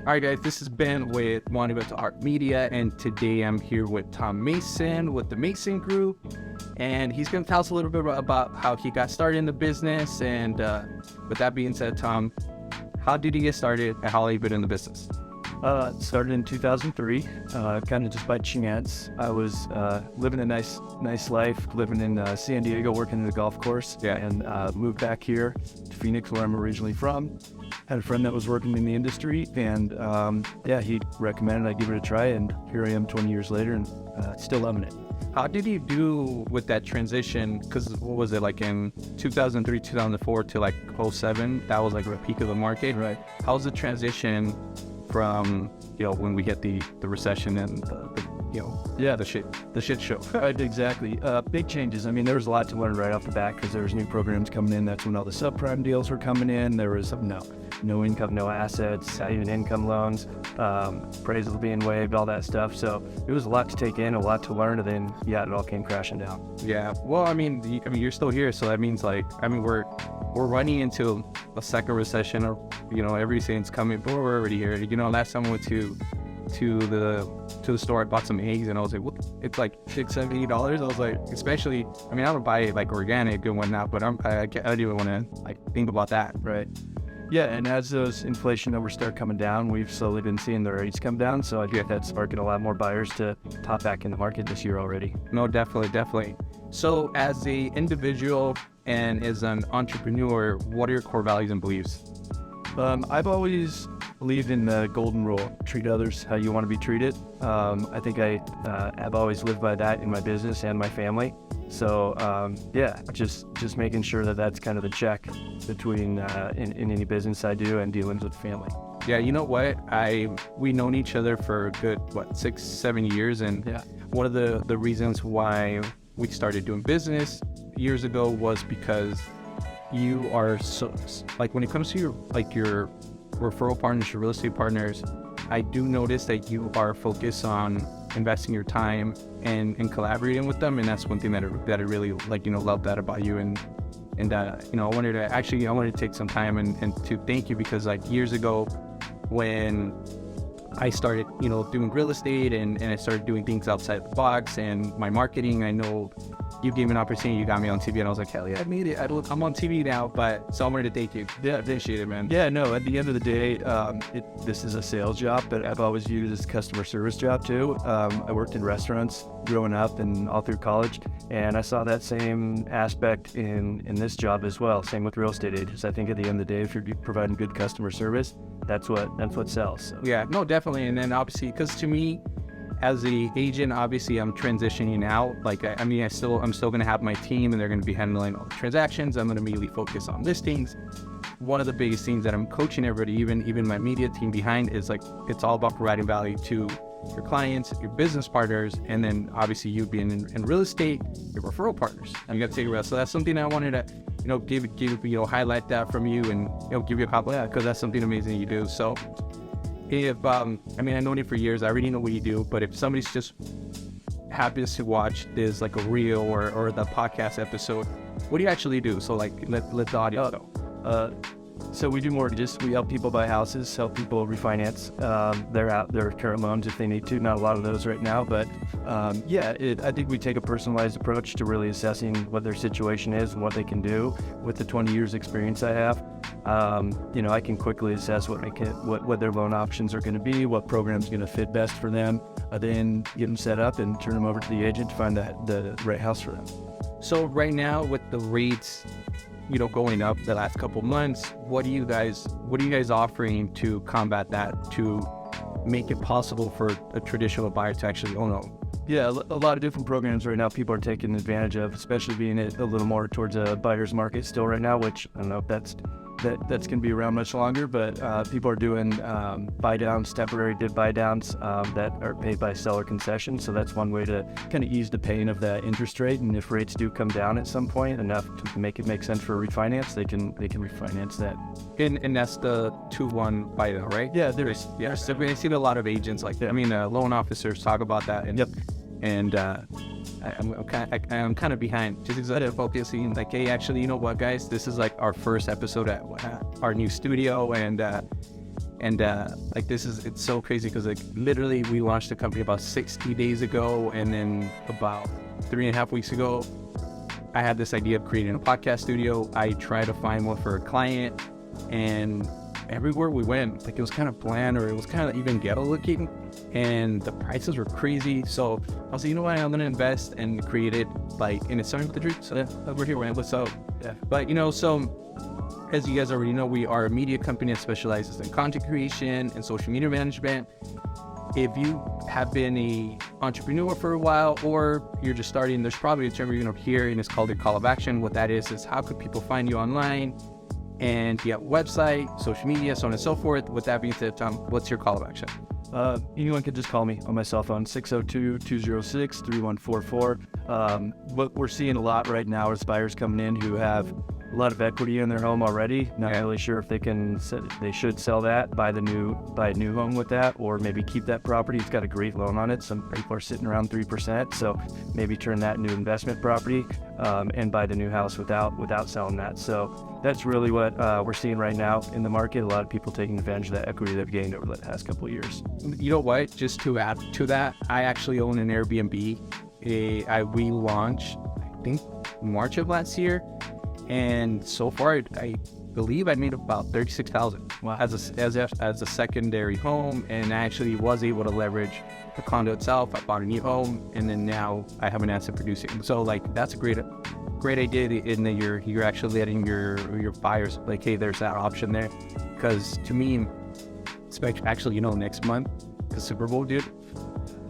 All right, guys, this has been with Monumental Art Media, and today I'm here with Tom Maison with the Maison Group, and he's going to tell us a little bit about how he got started in the business. And with that being said, Tom, how did he get started, and how long have you been in the business? Started in 2003, kind of just by chance. I was living a nice life, living in San Diego, working at a golf course, and moved back here to Phoenix, where I'm originally from. Had a friend that was working in the industry, and he recommended I give it a try, and here I am 20 years later, and still loving it. How did you do with that transition? Because what was it, like in 2003, 2004 to like 07? That was like the peak of the market. Right. How's the transition from, when we hit the recession and the shit show? Right, exactly. Big changes. I mean, there was a lot to learn right off the bat because there was new programs coming in. That's when all the subprime deals were coming in. There was no income, no assets, not even income loans, appraisals being waived, all that stuff. So it was a lot to take in, a lot to learn, and then it all came crashing down. Yeah. Well, I mean, you're still here, so that means we're running into a second recession, or everything's coming, but we're already here. Last time I went to the store, I bought some eggs, and I was like, what? It's like $6-$7-$8. I was like, especially, I don't buy it like organic and whatnot, but I don't even want to think about that. Right. Yeah, and as those inflation numbers start coming down, we've slowly been seeing the rates come down, so I think that's sparking a lot more buyers to pop back in the market this year already. No, definitely. So as a individual and as an entrepreneur, what are your core values and beliefs? I've always believed in the golden rule: treat others how you want to be treated. I think I've always lived by that in my business and my family. So just making sure that that's kind of the check between in any business I do and dealings with family. Yeah, you know what? We've known each other for a good 6-7 years, and one of the reasons why we started doing business years ago was because you are so, when it comes to your referral partners, your real estate partners, I do notice that you are focused on investing your time and collaborating with them, and that's one thing that I really love that about you. And I wanted to take some time and to thank you, because years ago when I started doing real estate and I started doing things outside the box and my marketing, I know you gave me an opportunity, you got me on TV, and I was like, hell yeah, I made it. I'm on TV now, so I wanted to thank you. Yeah, appreciate it, man. Yeah, no, at the end of the day, this is a sales job, but I've always viewed it as a customer service job too. I worked in restaurants growing up and all through college, and I saw that same aspect in this job as well. Same with real estate agents. I think at the end of the day, if you're providing good customer service, that's what sells. So. Yeah, no, definitely. And then obviously, because to me, as the agent, obviously I'm transitioning out. I'm still going to have my team, and they're going to be handling all the transactions. I'm going to immediately focus on listings. One of the biggest things that I'm coaching everybody, even my media team behind, is it's all about providing value to your clients, your business partners, and then obviously you being in real estate, your referral partners. You got to take a rest. So that's something I wanted to give highlight that from you, and give you a compliment, because that's something amazing you do. So if I've known you for years, I already know what you do, but if somebody's just happens to watch this a reel or the podcast episode, what do you actually do? So let the audience know. So we do mortgages. We help people buy houses, help people refinance their current loans if they need to. Not a lot of those right now, but I think we take a personalized approach to really assessing what their situation is and what they can do. With the 20 years experience I have, I can quickly assess what their loan options are going to be, what program's going to fit best for them, then get them set up and turn them over to the agent to find the right house for them. So right now, with the rates going up the last couple months, what are you guys offering to combat that, to make it possible for a traditional buyer to actually own a home? Yeah, a lot of different programs right now people are taking advantage of, especially being a little more towards a buyer's market still right now, which I don't know if that's going to be around much longer, but people are doing buy downs, temporary buy downs that are paid by seller concessions. So that's one way to kind of ease the pain of that interest rate. And if rates do come down at some point enough to make it make sense for a refinance, they can refinance that. And that's the 2-1 buy down, right? Yeah, there is. Yeah, so I've seen a lot of agents like that. Loan officers talk about that. And, yep. And I'm kind of behind, just because I'm focusing hey, actually, you know what, guys, this is our first episode at our new studio, and And like it's so crazy because like literally we launched the company about 60 days ago, and then about 3.5 weeks ago, I had this idea of creating a podcast studio. I tried to find one for a client, and everywhere we went, like it was kind of bland, or it was kind of even ghetto looking, and the prices were crazy. So I was like, you know what, I'm gonna invest and create it, like, and it's starting with the dream. So we're here, man. So yeah, but so as you guys already know, we are a media company that specializes in content creation and social media management. If you have been an entrepreneur for a while, or you're just starting, there's probably a term you're going to hear, and it's called a call of action. What that is how could people find you online, and you have a website, social media, so on and so forth. With that being said, Tom, what's your call of action? Anyone can just call me on my cell phone, 602-206-3144. What we're seeing a lot right now is buyers coming in who have a lot of equity in their home already. Not really sure if they should sell that, buy a new home with that, or maybe keep that property. It's got a great loan on it. Some people are sitting around 3%, so maybe turn that into investment property and buy the new house without selling that. So that's really what we're seeing right now in the market. A lot of people taking advantage of that equity they've gained over the past couple of years. You know what? Just to add to that, I actually own an Airbnb. We launched, I think, March of last year. And so far, I believe I made about $36,000 as a secondary home, and I actually was able to leverage the condo itself. I bought a new home, and then now I have an asset producing. So like that's a great idea, in that you're actually letting your buyers, like, hey, there's that option there. Because to me, actually, next month, the Super Bowl, dude,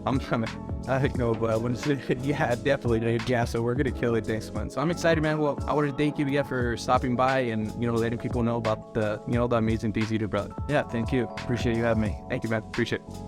I'm coming. But I want to say, yeah, definitely. Yeah, so we're going to kill it next month. So I'm excited, man. Well, I want to thank you again for stopping by and, letting people know about the amazing things you do, brother. Yeah, thank you. Appreciate you having me. Thank you, man. Appreciate it.